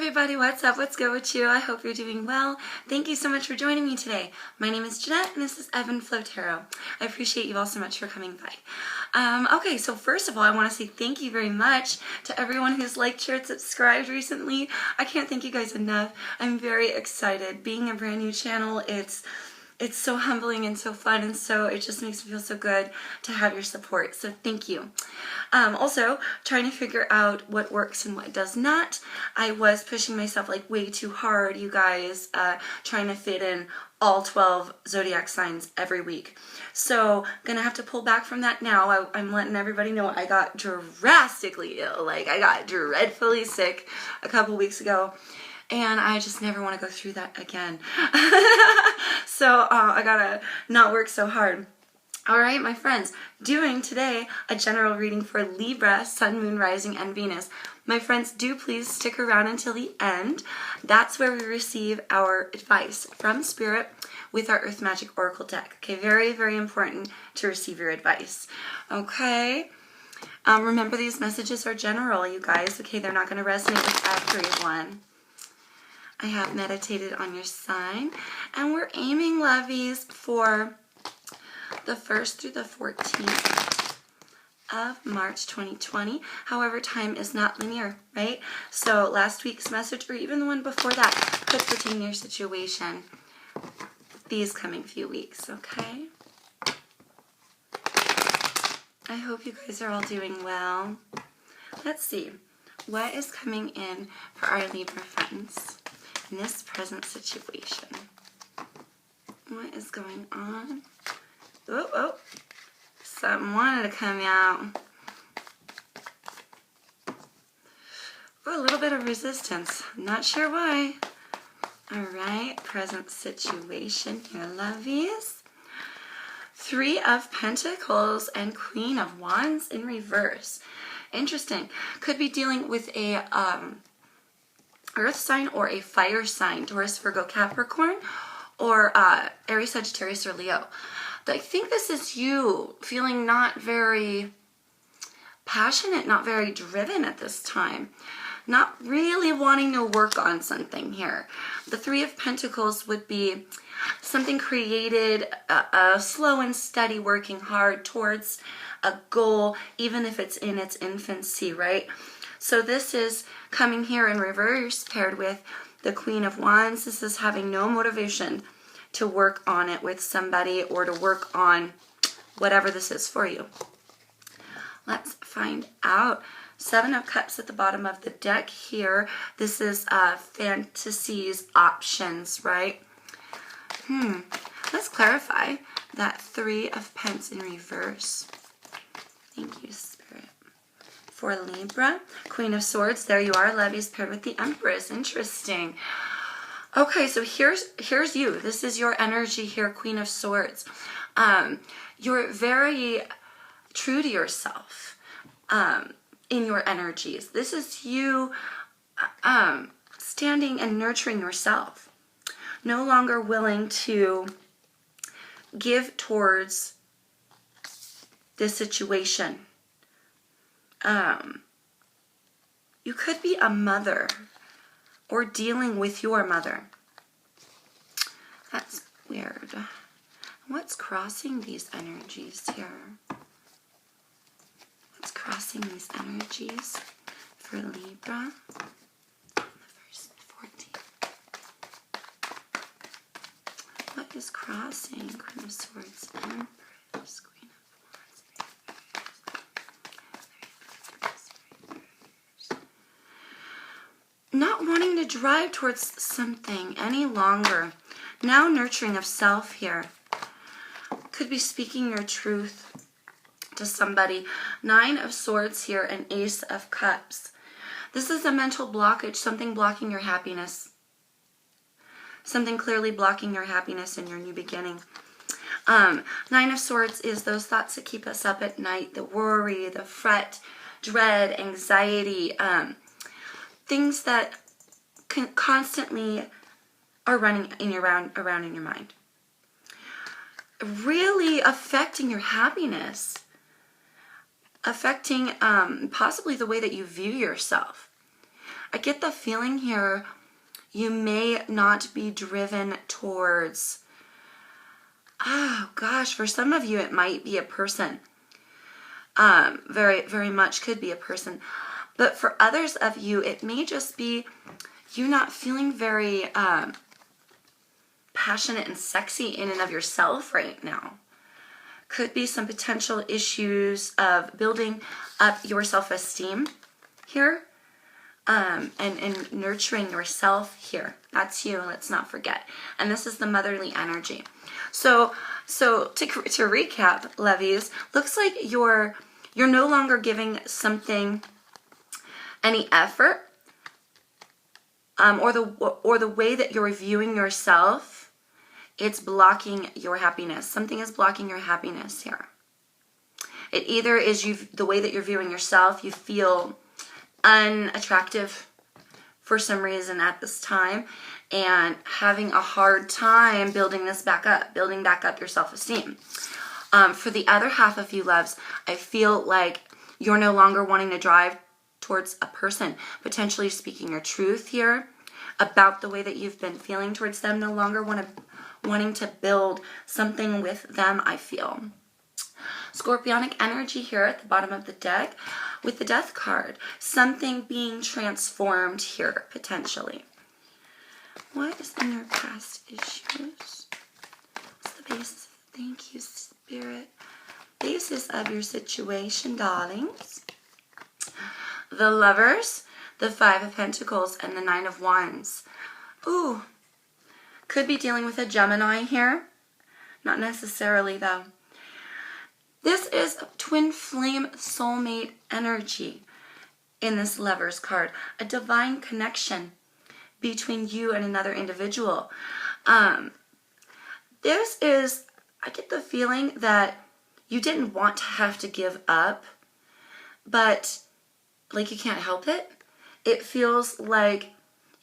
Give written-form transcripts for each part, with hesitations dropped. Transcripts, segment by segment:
everybody, what's up? What's good with you? I hope you're doing well. Thank you so much for joining me today. My name is Jeanette and this is Evan Flow Tarot. I appreciate you all so much for coming by. Okay, so first of all, I want to say thank you very much to everyone who's liked, shared, subscribed recently. I can't thank you guys enough. I'm very excited. Being a brand new channel, it's so humbling and so fun, and so it just makes me feel so good to have your support, so thank you. Also, trying to figure out what works and what does not. I was pushing myself like way too hard, you guys, trying to fit in all 12 zodiac signs every week. So, gonna have to pull back from that now. I'm letting everybody know I got drastically ill. Like, I got dreadfully sick a couple weeks ago. And I just never want to go through that again. So I gotta not work so hard. Alright, my friends, doing today a general reading for Libra, Sun, Moon, Rising, and Venus. My friends, do please stick around until the end. That's where we receive our advice from Spirit with our Earth Magic Oracle deck. Okay, very, very important to receive your advice. Okay? Remember, these messages are general, you guys. Okay, they're not going to resonate with everyone. I have meditated on your sign, and we're aiming, lovies, for the 1st through the 14th of March 2020. However, time is not linear, right? So last week's message, or even the one before that, could pertain to your situation these coming few weeks, okay? I hope you guys are all doing well. Let's see. What is coming in for our Libra friends in this present situation? What is going on? Oh, something wanted to come out. Oh, a little bit of resistance. Not sure why. Alright, present situation here, lovies. 3 of Pentacles and Queen of Wands in reverse. Interesting. Could be dealing with a Earth sign or a fire sign, Taurus, Virgo, Capricorn, or Aries, Sagittarius, or Leo. I think this is you feeling not very passionate, not very driven at this time. Not really wanting to work on something here. The 3 of Pentacles would be something created, slow and steady, working hard towards a goal, even if it's in its infancy, right? So this is coming here in reverse, paired with the Queen of Wands. This is having no motivation to work on it with somebody or to work on whatever this is for you. Let's find out. 7 of Cups at the bottom of the deck here. This is fantasies, options, right? Let's clarify that 3 of Pence in reverse. Thank you, Spirit. For Libra, Queen of Swords, there you are, lovies, paired with the Empress. Interesting. Okay, so here's you. This is your energy here, Queen of Swords. You're very true to yourself in your energies. This is you standing and nurturing yourself. No longer willing to give towards this situation. You could be a mother or dealing with your mother. That's weird. What's crossing these energies here? What's crossing these energies for Libra? The 1st-14th. What is crossing? Queen of Swords, Empress, Queen of Wands. Not wanting to drive towards something any longer. Now nurturing of self here. Could be speaking your truth to somebody. 9 of Swords here and Ace of Cups. This is a mental blockage, something blocking your happiness. Something clearly blocking your happiness in your new beginning. 9 of Swords is those thoughts that keep us up at night. The worry, the fret, dread, anxiety. Things that constantly are running around in your mind. Really affecting your happiness. Affecting possibly the way that you view yourself. I get the feeling here you may not be driven towards, oh gosh, for some of you it might be a person. Very, very much could be a person. But for others of you, it may just be you not feeling very passionate and sexy in and of yourself right now. Could be some potential issues of building up your self-esteem here, and nurturing yourself here. That's you, let's not forget. And this is the motherly energy. So to recap, lovies, looks like you're no longer giving something any effort, or the way that you're viewing yourself, it's blocking your happiness. Something is blocking your happiness here. It either is the way that you're viewing yourself, you feel unattractive for some reason at this time, and having a hard time building back up your self-esteem. For the other half of you, loves, I feel like you're no longer wanting to drive towards a person, potentially speaking your truth here about the way that you've been feeling towards them, no longer wanting to build something with them, I feel. Scorpionic energy here at the bottom of the deck with the Death card. Something being transformed here, potentially. What is in your past issues? What's the basis? Thank you, Spirit. Basis of your situation, darlings. The Lovers, the Five of Pentacles, and the Nine of Wands. Ooh, could be dealing with a Gemini here. Not necessarily, though. This is twin flame soulmate energy in this Lovers card. A divine connection between you and another individual. This is, I get the feeling that you didn't want to have to give up, but like you can't help it. It feels like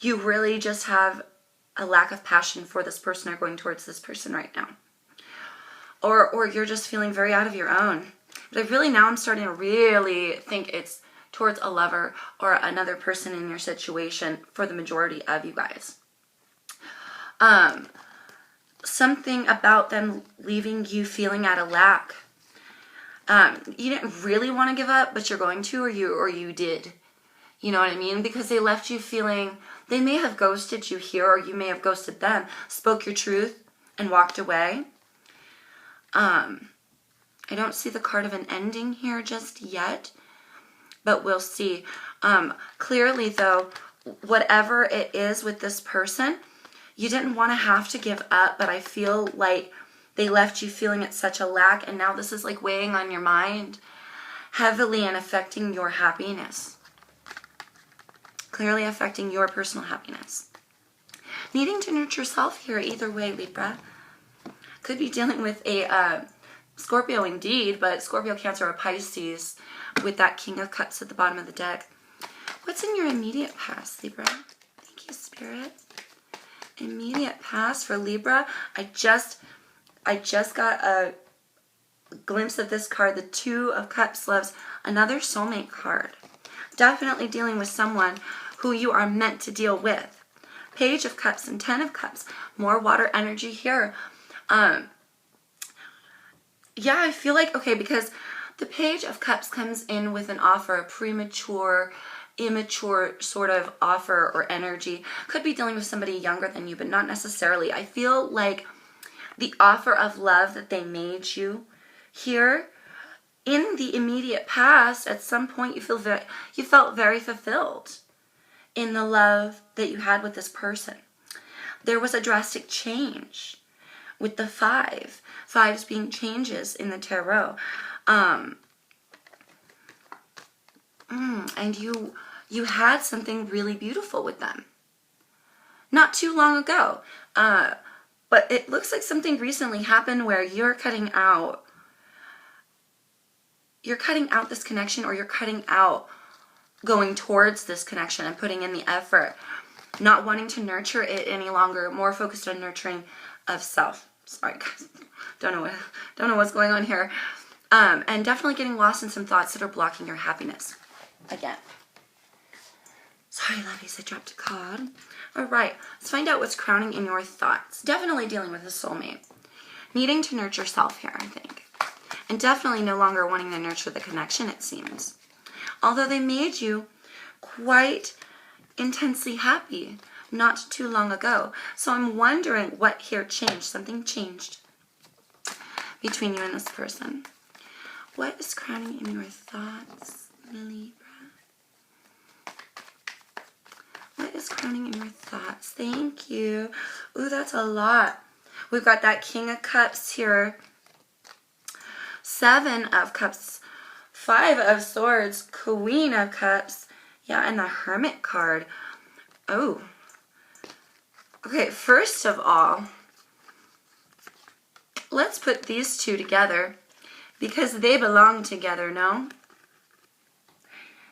you really just have a lack of passion for this person or going towards this person right now. Or you're just feeling very out of your own. But I'm starting to really think it's towards a lover or another person in your situation for the majority of you guys. Something about them leaving you feeling at a lack. You didn't really want to give up, but you're going to, or you did. You know what I mean? Because they left you feeling, they may have ghosted you here, or you may have ghosted them, spoke your truth, and walked away. I don't see the card of an ending here just yet, but we'll see. Clearly, though, whatever it is with this person, you didn't want to have to give up, but I feel like they left you feeling at such a lack, and now this is like weighing on your mind heavily and affecting your happiness. Clearly affecting your personal happiness. Needing to nurture yourself here either way, Libra. Could be dealing with a Scorpio indeed, but Scorpio, Cancer, or Pisces with that King of Cups at the bottom of the deck. What's in your immediate past, Libra? Thank you, Spirit. Immediate past for Libra. I just got a glimpse of this card, the Two of Cups, loves, another soulmate card. Definitely dealing with someone who you are meant to deal with. Page of Cups and Ten of Cups. More water energy here. Yeah, I feel like, okay, because the Page of Cups comes in with an offer, a premature, immature sort of offer or energy. Could be dealing with somebody younger than you, but not necessarily. I feel like the offer of love that they made you here, in the immediate past, at some point you felt very fulfilled in the love that you had with this person. There was a drastic change with the fives being changes in the tarot. And you had something really beautiful with them not too long ago. But it looks like something recently happened where you're cutting out this connection, or you're cutting out going towards this connection and putting in the effort, not wanting to nurture it any longer, more focused on nurturing of self. Sorry guys, don't know what's going on here. And definitely getting lost in some thoughts that are blocking your happiness again. Sorry, lovies, I dropped a card. All right, let's find out what's crowning in your thoughts. Definitely dealing with a soulmate. Needing to nurture self here, I think. And definitely no longer wanting to nurture the connection, it seems. Although they made you quite intensely happy not too long ago. So I'm wondering what here changed. Something changed between you and this person. What is crowning in your thoughts, Libra? What is crowning in your thoughts? Thank you. Ooh, that's a lot. We've got that King of Cups here. 7 of Cups. 5 of Swords. Queen of Cups. Yeah, and the Hermit card. Oh. Okay, first of all, let's put these two together because they belong together, no?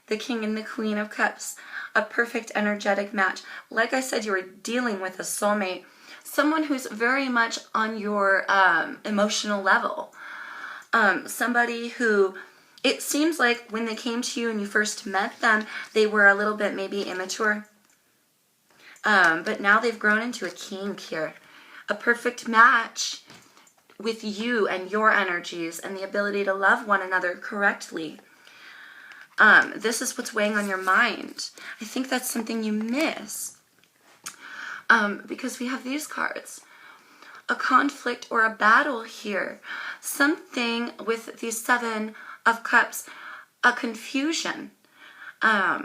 The King and the Queen of Cups. A perfect energetic match. Like I said, you were dealing with a soulmate. Someone who's very much on your emotional level. Somebody who, it seems like when they came to you and you first met them, they were a little bit maybe immature. But now they've grown into a king here. A perfect match with you and your energies and the ability to love one another correctly. This is what's weighing on your mind. I think that's something you miss. Because we have these cards. A conflict or a battle here. Something with these 7 of Cups. A confusion.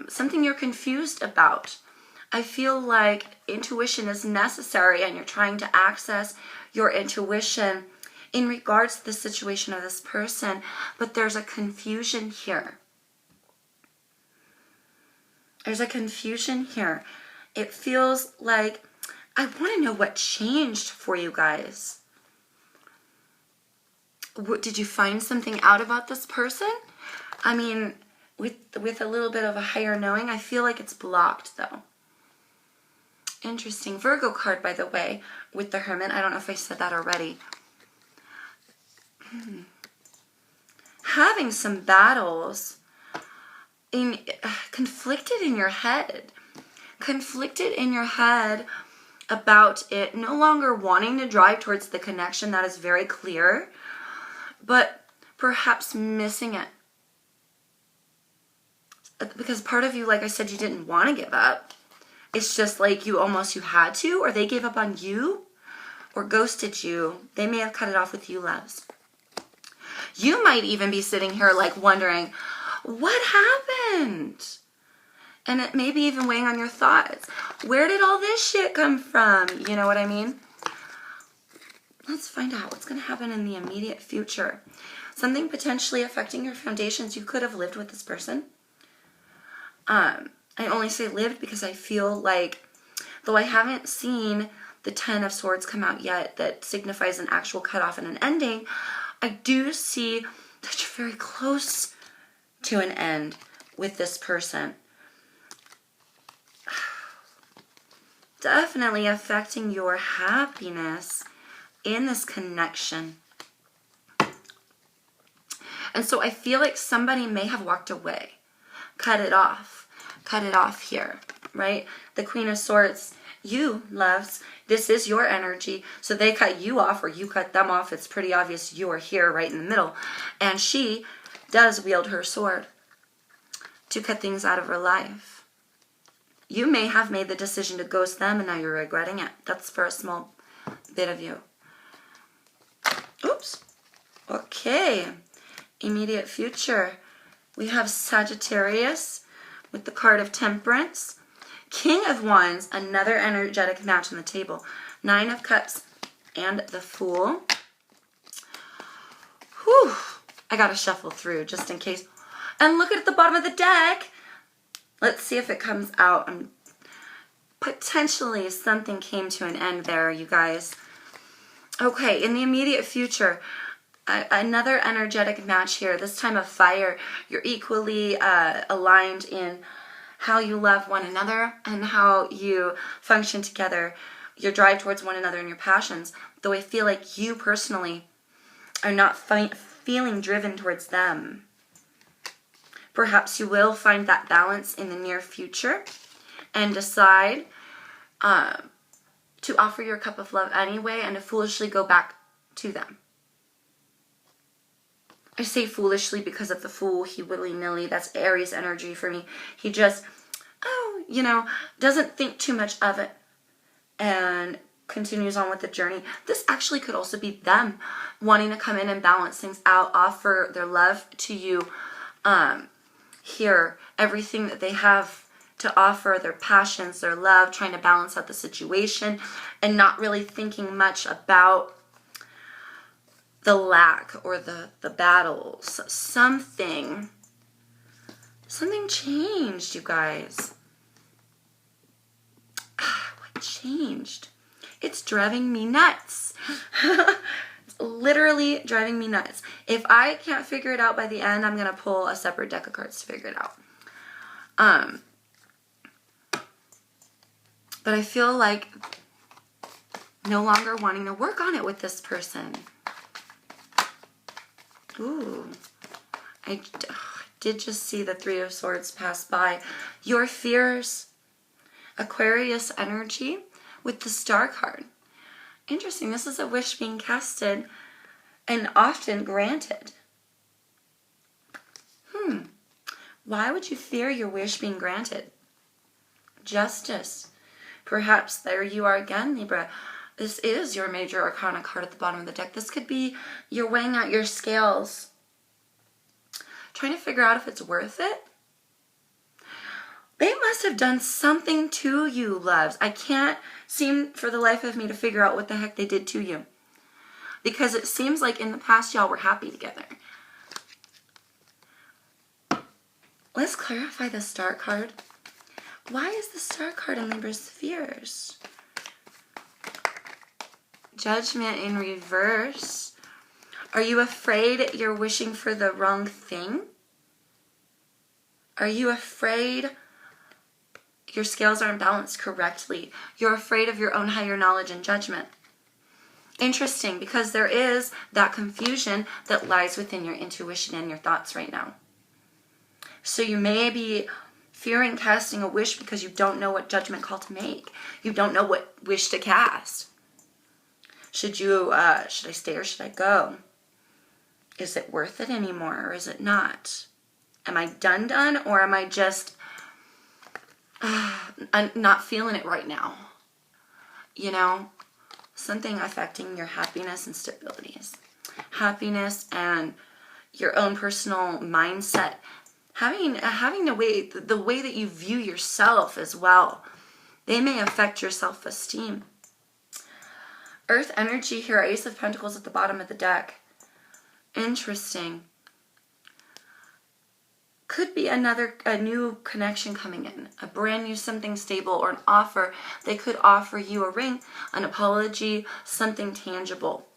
Something you're confused about. I feel like intuition is necessary and you're trying to access your intuition in regards to the situation of this person. But there's a confusion here. There's a confusion here. It feels like, I want to know what changed for you guys. Did you find something out about this person? I mean, with a little bit of a higher knowing, I feel like it's blocked though. Interesting. Virgo card, by the way, with the Hermit. I don't know if I said that already. Having some battles. Conflicted in your head about it, no longer wanting to drive towards the connection. That is very clear, but perhaps missing it because part of you, like I said, you didn't want to give up. It's just like you had to, or they gave up on you or ghosted you. They may have cut it off with you, loves. You might even be sitting here like wondering, what happened? And it may be even weighing on your thoughts. Where did all this shit come from? You know what I mean? Let's find out what's going to happen in the immediate future. Something potentially affecting your foundations. You could have lived with this person. I only say lived because I feel like, though I haven't seen the 10 of Swords come out yet that signifies an actual cutoff and an ending, I do see that you're very close to an end with this person. Definitely affecting your happiness in this connection. And so I feel like somebody may have walked away, cut it off here, right? The Queen of Swords, you, loves, this is your energy. So they cut you off or you cut them off. It's pretty obvious you are here right in the middle. And she does wield her sword to cut things out of her life. You may have made the decision to ghost them and now you're regretting it. That's for a small bit of you. Oops. Okay. Immediate future. We have Sagittarius with the card of Temperance. King of Wands, another energetic match on the table. 9 of Cups and the Fool. Whew. I gotta shuffle through just in case. And look at the bottom of the deck. Let's see if it comes out. Potentially something came to an end there, you guys. Okay, in the immediate future, another energetic match here. This time of fire. You're equally aligned in how you love one another and how you function together. Your drive towards one another and your passions. Though I feel like you personally are not feeling driven towards them. Perhaps you will find that balance in the near future. and decide to offer your cup of love anyway and to foolishly go back to them. I say foolishly because of the Fool. He willy-nilly, that's Aries energy for me. He just, doesn't think too much of it and continues on with the journey. This actually could also be them wanting to come in and balance things out, offer their love to you, here, everything that they have to offer, their passions, their love, trying to balance out the situation and not really thinking much about the lack or the battles. Something changed, you guys. What changed? It's driving me nuts. It's literally driving me nuts. If I can't figure it out by the end, I'm going to pull a separate deck of cards to figure it out. But I feel like no longer wanting to work on it with this person. Ooh, I did just see the Three of Swords pass by. Your fears, Aquarius energy with the Star card. Interesting, this is a wish being casted and often granted. Why would you fear your wish being granted? Justice. Perhaps there you are again, Libra. This is your major arcana card at the bottom of the deck. This could be you're weighing out your scales, trying to figure out if it's worth it. They must have done something to you, loves. I can't seem for the life of me to figure out what the heck they did to you. Because it seems like in the past y'all were happy together. Let's clarify the Star card. Why is the Star card in Libra's fears? Judgment in reverse. Are you afraid you're wishing for the wrong thing? Are you afraid your scales aren't balanced correctly? You're afraid of your own higher knowledge and judgment. Interesting, because there is that confusion that lies within your intuition and your thoughts right now. So you may be fearing casting a wish because you don't know what judgment call to make. You don't know what wish to cast. Should I stay or should I go? Is it worth it anymore or is it not? Am I done or am I just I'm not feeling it right now? Something affecting your happiness and stabilities. Happiness and your own personal mindset. Having the way that you view yourself as well. They may affect your self-esteem. Earth energy here, Ace of Pentacles at the bottom of the deck. Interesting. Could be a new connection coming in. A brand new something stable or an offer. They could offer you a ring, an apology, something tangible.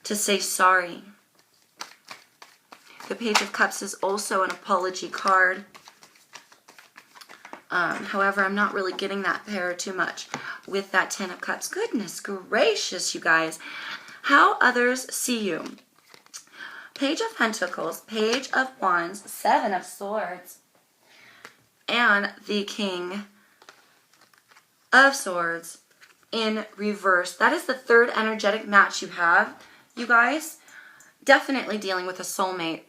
To say sorry. The Page of Cups is also an apology card. However, I'm not really getting that pair too much with that Ten of Cups. Goodness gracious, you guys. How others see you. Page of Pentacles, Page of Wands, Seven of Swords, and the King of Swords in reverse. That is the third energetic match you have, you guys. Definitely dealing with a soulmate.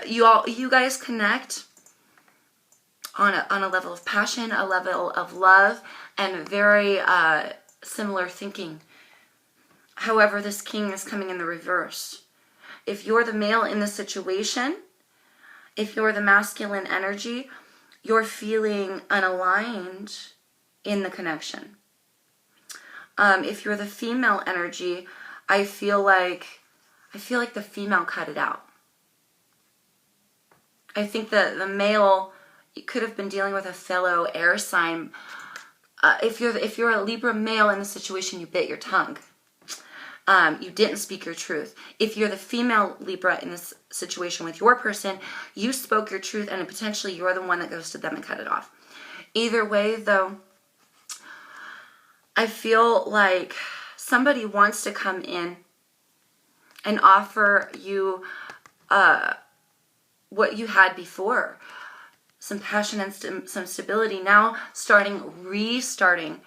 You guys connect on a level of passion, a level of love, and very similar thinking. However, this King is coming in the reverse. If you're the male in the situation, if you're the masculine energy, you're feeling unaligned in the connection. If you're the female energy, I feel like the female cut it out. I think that the male, you could have been dealing with a fellow air sign. If you're a Libra male in the situation, you bit your tongue. You didn't speak your truth. If you're the female Libra in this situation with your person, you spoke your truth and potentially you're the one that goes to them and cut it off. Either way, though, I feel like somebody wants to come in and offer you what you had before. some passion and some stability, now restarting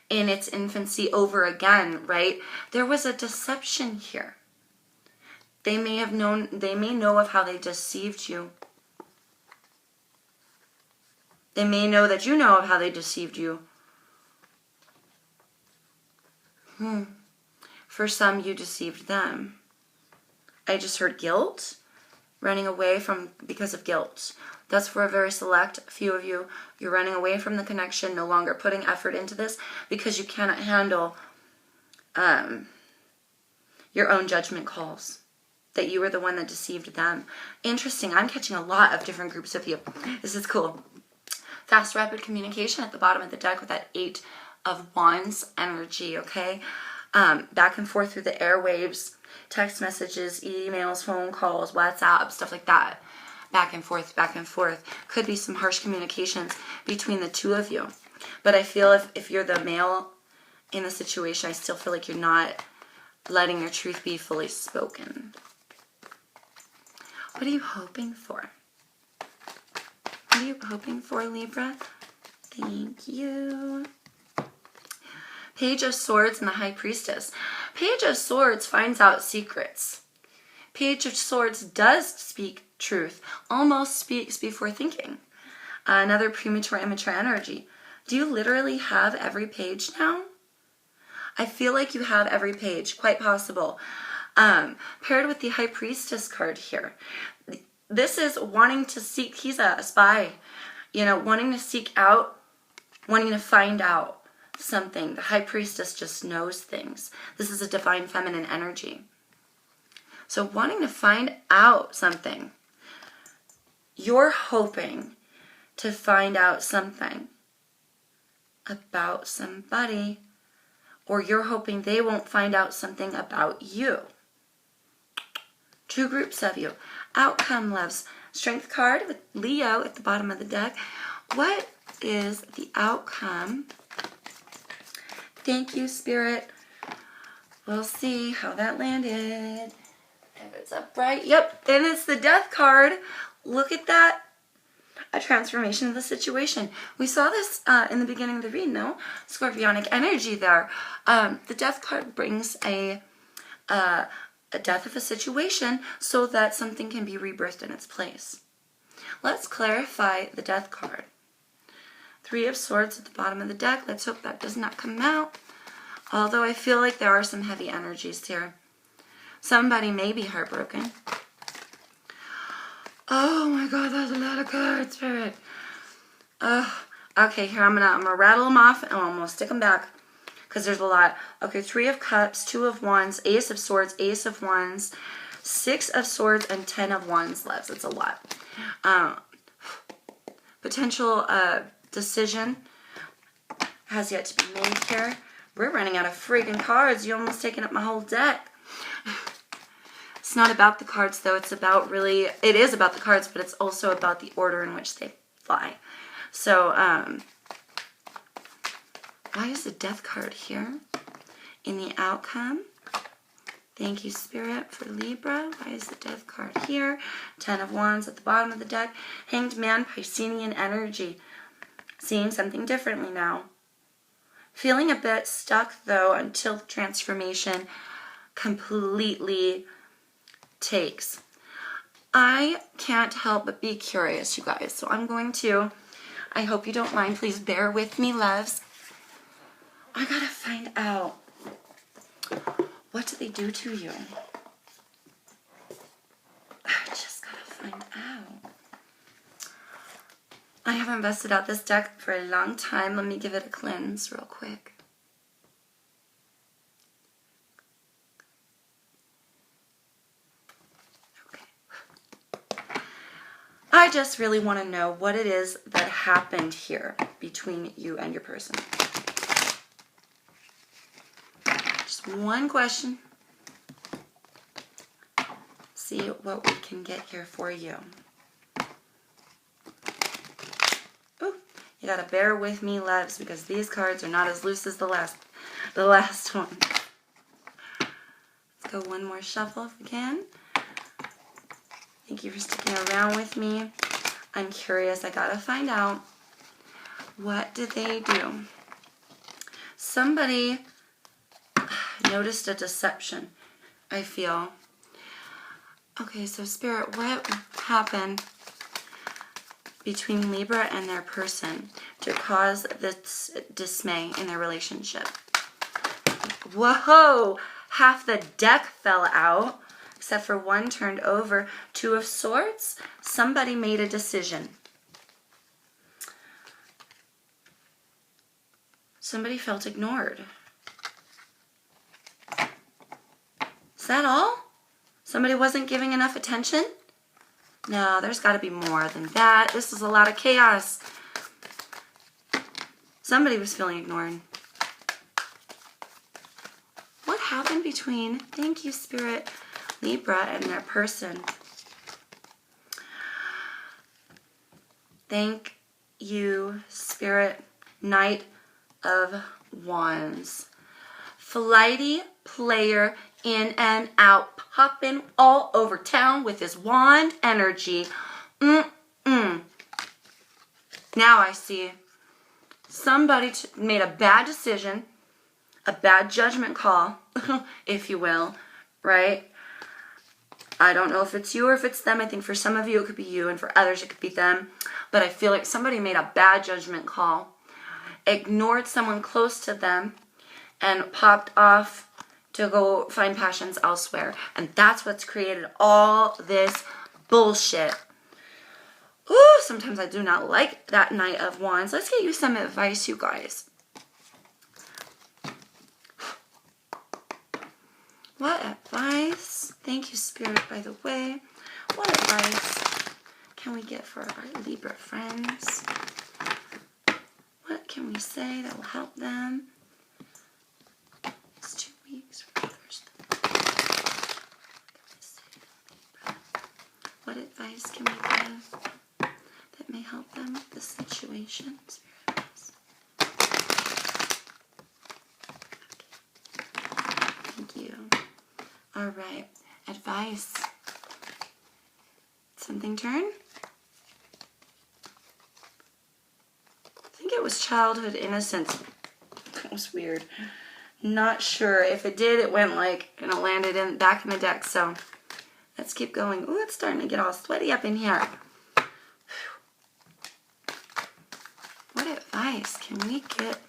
in its infancy over again, right? There was a deception here. They may know of how they deceived you. They may know that you know of how they deceived you. For some, you deceived them. I just heard guilt, running away from because of guilt. That's for a very select few of you. You're running away from the connection, no longer putting effort into this because you cannot handle your own judgment calls. That you were the one that deceived them. Interesting. I'm catching a lot of different groups of you. This is cool. Fast, rapid communication at the bottom of the deck with that 8 of Wands energy, okay? Back and forth through the airwaves, text messages, emails, phone calls, WhatsApp, stuff like that. Back and forth, back and forth. Could be some harsh communications between the two of you. But I feel if you're the male in the situation, I still feel like you're not letting your truth be fully spoken. What are you hoping for? What are you hoping for, Libra? Thank you. Page of Swords and the High Priestess. Page of Swords finds out secrets. Page of Swords does speak truth. Almost speaks before thinking. Another premature, immature energy. Do you literally have every page now? I feel like you have every page. Quite possible. Paired with the High Priestess card here. This is wanting to seek, he's a spy, wanting to seek out, wanting to find out something. The High Priestess just knows things. This is a divine feminine energy. So wanting to find out something. You're hoping to find out something about somebody, or you're hoping they won't find out something about you. Two groups of you. Outcome, loves. Strength card with Leo at the bottom of the deck. What is the outcome? Thank you, Spirit. We'll see how that landed. If it's upright. Yep, and it's the Death card. Look at that. A transformation of the situation. We saw this in the beginning of the read, no? Scorpionic energy there. The Death card brings a death of a situation so that something can be rebirthed in its place. Let's clarify the Death card. 3 of Swords at the bottom of the deck. Let's hope that does not come out. Although I feel like there are some heavy energies here. Somebody may be heartbroken. Oh my God, that's a lot of cards, Spirit. Okay, here I'm gonna rattle them off and I'm gonna stick them back because there's a lot. Okay, 3 of Cups, 2 of Wands, Ace of Swords, Ace of Wands, 6 of Swords, and 10 of Wands left. It's a lot. Potential decision has yet to be made here. We're running out of freaking cards. You're almost taking up my whole deck. It's not about the cards, though. It's about it is about the cards, but it's also about the order in which they fly. So, why is the Death card here in the outcome? Thank you, Spirit, for Libra. Why is the Death card here? 10 of Wands at the bottom of the deck. Hanged Man, Piscean energy. Seeing something differently now. Feeling a bit stuck, though, until transformation completely takes. I can't help but be curious, you guys. So I'm going to, I hope you don't mind, please bear with me, loves. I gotta find out, what do they do to you? I just gotta find out. I haven't busted out this deck for a long time. Let me give it a cleanse real quick. Okay. I just really want to know what it is that happened here between you and your person. Just one question. See what we can get here for you. You gotta bear with me, loves, because these cards are not as loose as the last one. Let's go one more shuffle if we can. Thank you for sticking around with me. I'm curious. I gotta find out. What did they do? Somebody noticed a deception, I feel. Okay, so Spirit, what happened between Libra and their person to cause this dismay in their relationship? Whoa! Half the deck fell out, except for one turned over. Two of Swords. Somebody made a decision. Somebody felt ignored. Is that all? Somebody wasn't giving enough attention? No, there's got to be more than that. This is a lot of chaos. Somebody was feeling ignored. What happened between, thank you, Spirit, Libra and their person? Thank you, Spirit, Knight of Wands. Flighty player, in and out, popping all over town with his wand energy. Now I see. Somebody made a bad decision, a bad judgment call, if you will, right? I don't know if it's you or if it's them. I think for some of you it could be you, and for others it could be them. But I feel like somebody made a bad judgment call, ignored someone close to them, and popped off to go find passions elsewhere. And that's what's created all this bullshit. Ooh, sometimes I do not like that Knight of Wands. Let's get you some advice, you guys. What advice? Thank you, Spirit, by the way. What advice can we get for our Libra friends? What can we say that will help them? It's 2 weeks from Thursday. What advice can we give that may help them with the situation? Spirit, please. Thank you. All right. Advice. Something turn? I think it was childhood innocence. That was weird. Not sure. If it did, it went like, and it landed back in the deck. So let's keep going. Ooh, it's starting to get all sweaty up in here. What advice can we get?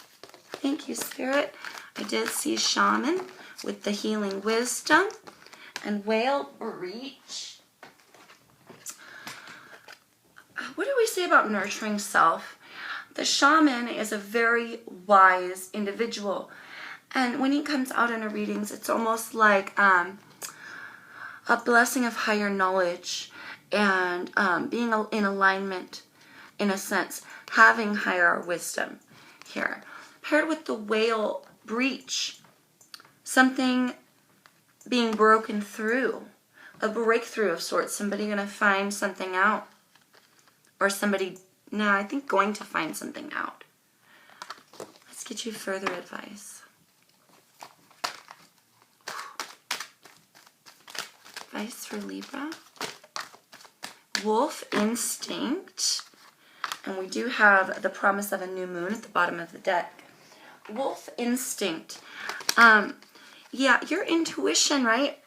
Thank you, Spirit. I did see Shaman with the healing wisdom and whale breach. What do we say about nurturing self? The shaman is a very wise individual. And when he comes out in our readings, it's almost like a blessing of higher knowledge and being in alignment, in a sense, having higher wisdom here. Paired with the whale breach, something being broken through, a breakthrough of sorts, somebody going to find something out. Or somebody, no, I think going to find something out. Let's get you further advice. Advice for Libra. Wolf instinct. And we do have the promise of a new moon at the bottom of the deck. Wolf instinct. Yeah, your intuition, right?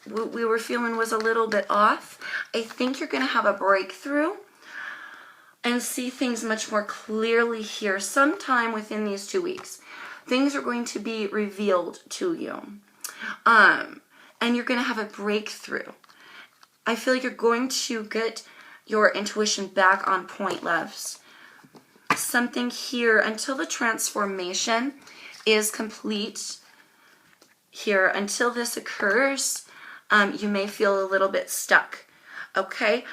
We were feeling was a little bit off. I think you're going to have a breakthrough and see things much more clearly here sometime within these 2 weeks. Things are going to be revealed to you. And you're going to have a breakthrough. I feel like you're going to get your intuition back on point, loves. Something here until the transformation is complete here. Until this occurs, you may feel a little bit stuck. Okay?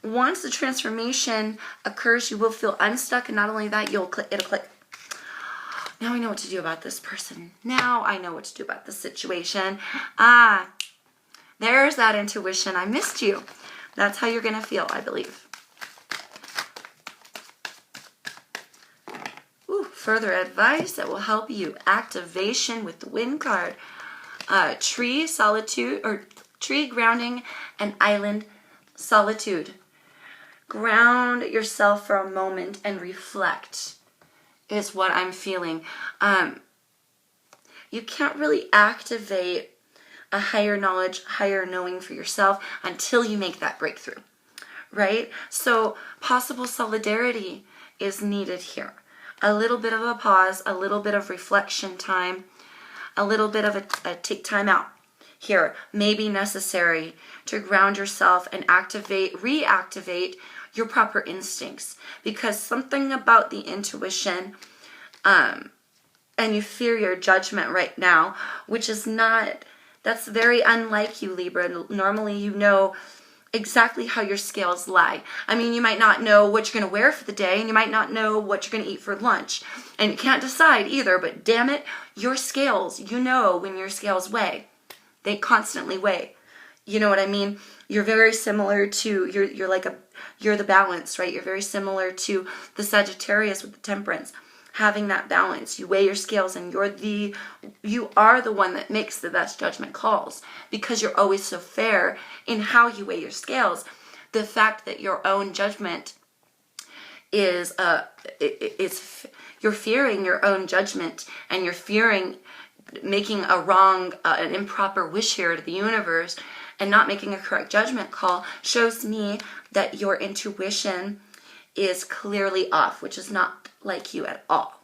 Once the transformation occurs, you will feel unstuck, and not only that, it'll click. Now I know what to do about this person. Now I know what to do about the situation. There's that intuition. I missed you. That's how you're going to feel, I believe. Ooh, further advice that will help you. Activation with the wind card. Tree, solitude, or tree grounding, and island solitude. ground yourself for a moment and reflect is what I'm feeling. You can't really activate a higher knowledge, higher knowing for yourself until you make that breakthrough, right? So possible solidarity is needed here. A little bit of a pause, a little bit of reflection time, a little bit of a take time out here may be necessary to ground yourself and reactivate your proper instincts, because something about the intuition and you fear your judgment right now, which is not, that's very unlike you, Libra. Normally you know exactly how your scales lie. I mean, you might not know what you're going to wear for the day, and you might not know what you're going to eat for lunch, and you can't decide either, but damn it, your scales, you know when your scales weigh. They constantly weigh. You know what I mean? You're very similar to, you're the balance, right? You're very similar to the Sagittarius with the temperance. Having that balance, you weigh your scales, and you are the one that makes the best judgment calls, because you're always so fair in how you weigh your scales. The fact that your own judgment is you're fearing your own judgment, and you're fearing making a wrong, an improper wish here to the universe and not making a correct judgment call, shows me that your intuition is clearly off, which is not like you at all.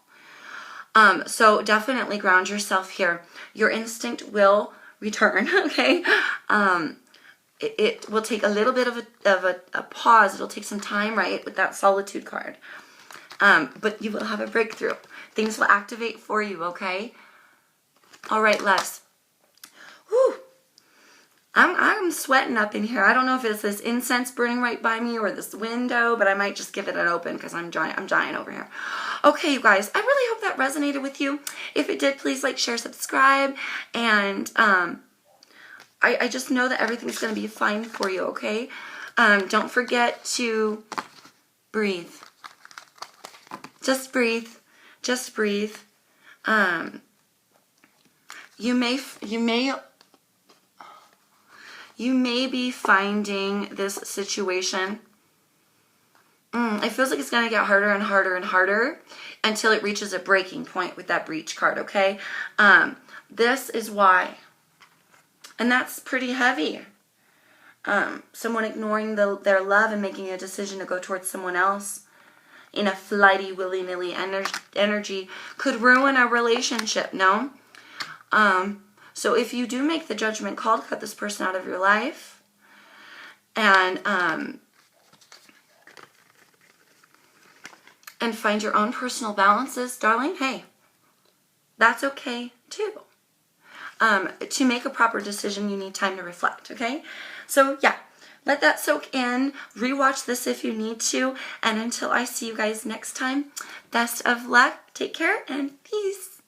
So definitely ground yourself here. Your instinct will return, okay? It will take a little bit of a pause. It'll take some time, right, with that solitude card. But you will have a breakthrough. Things will activate for you, okay? All right, loves. Whew. I'm sweating up in here. I don't know if it's this incense burning right by me or this window, but I might just give it an open because I'm dying over here. Okay, you guys, I really hope that resonated with you. If it did, please like, share, subscribe, and I just know that everything's going to be fine for you, okay? Don't forget to breathe. Just breathe. Just breathe. You may be finding this situation, it feels like it's going to get harder and harder and harder until it reaches a breaking point with that breach card, okay? This is why. And that's pretty heavy. Someone ignoring their love and making a decision to go towards someone else in a flighty, willy-nilly energy could ruin a relationship, no? So if you do make the judgment call to cut this person out of your life, and find your own personal balances, darling, hey, that's okay too. To make a proper decision, you need time to reflect, okay? So yeah, let that soak in. Rewatch this if you need to. And until I see you guys next time, best of luck. Take care and peace.